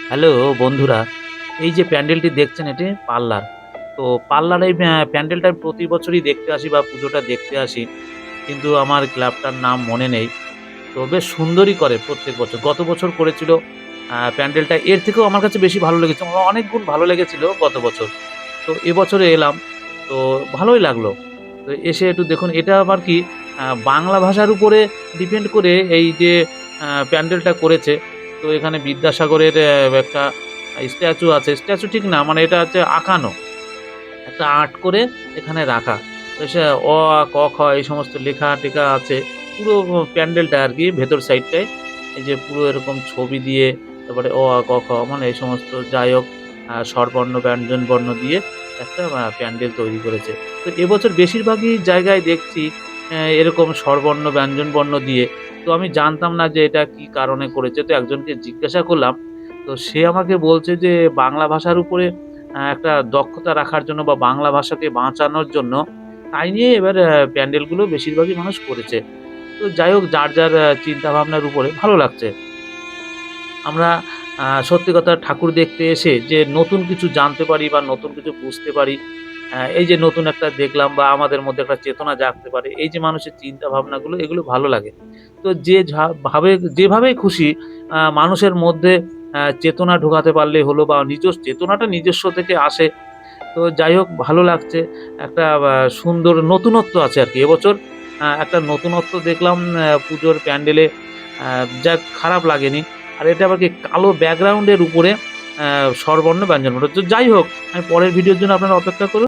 Hello বন্ধুরা, এই যে প্যান্ডেলটি দেখছেন এটি পার্লার। তো পার্লার এই প্যান্ডেলটা প্রতি বছরই দেখতে আসি বা পুজোটা দেখতে আসি। কিন্তু আমার ক্লাবটার নাম মনে নেই। তো বেশ সুন্দরই করে প্রত্যেক বছর। গত বছর করেছিল প্যান্ডেলটা এর থেকেও আমার কাছে বেশি ভালো লেগেছে। আমার অনেক গুণ ভালো লেগেছিল গত বছর। তো এবছরে এলাম, তো ভালোই লাগলো। তো এসে একটু দেখুন এটা আবার কি বাংলা ভাষার উপরে ডিপেন্ড করে এই যে প্যান্ডেলটা করেছে। তো এখানে বিদ্যাসাগরের একটা স্ট্যাচু আছে। স্ট্যাচু ঠিক না, মানে এটা হচ্ছে আঁকানো। একটা আর্ট করে এখানে রাখা। তো সে অ, আ, ক, খ এই সমস্ত লেখা-টেখা আছে। পুরো প্যান্ডেলটা আরকি ভেতর সাইডটায় এই যে পুরো এরকম ছবি দিয়ে তারপরে অ, আ, ক, খ মানে এই সমস্ত যাই হোক স্বরবর্ণ, ব্যঞ্জনবর্ণ দিয়ে একটা প্যান্ডেল তৈরি করেছে। তো এবছর বেশিরভাগই জায়গায় দেখছি এরকম স্বরবর্ণ, ব্যঞ্জনবর্ণ দিয়ে। তো আমি জানতাম না যে এটা কি কারণে করেছে। তো একজনকে জিজ্ঞাসা করলাম। তো সে আমাকে বলছে যে বাংলা ভাষার উপরে একটা দক্ষতা রাখার জন্য বা বাংলা ভাষাকে বাঁচানোর জন্য তাই নিয়ে এবার প্যান্ডেলগুলো বেশিরভাগই মানুষ করেছে। তো যাই হোক যার চিন্তাভাবনার উপরে ভালো লাগছে। আমরা সত্যি কথা ঠাকুর দেখতে এসে যে নতুন কিছু জানতে পারি বা নতুন কিছু বুঝতে পারি, এই যে নতুন একটা দেখলাম বা আমাদের মধ্যে একটা চেতনা জাগতে পারে, এই যে মানুষের চিন্তা ভাবনাগুলো এগুলো ভালো লাগে। তো যে ভাবে যেভাবেই খুশি মানুষের মধ্যে চেতনা ঢোকাতে পারলেই হলো বা চেতনাটা নিজস্ব থেকে আসে। তো যাই হোক ভালো লাগছে। একটা সুন্দর নতুনত্ব আছে আরকি। এবছর একটা নতুনত্ব দেখলাম পুজোর প্যান্ডেলে। যাক খারাপ লাগেনি। আর এটা আবার কি কালো ব্যাকগ্রাউন্ড এর উপরে স্বরবর্ণ ব্যঞ্জনবর্ণ। তো যাই হোক আমি পরের ভিডিওর জন্য আপনারা অপেক্ষা করুন।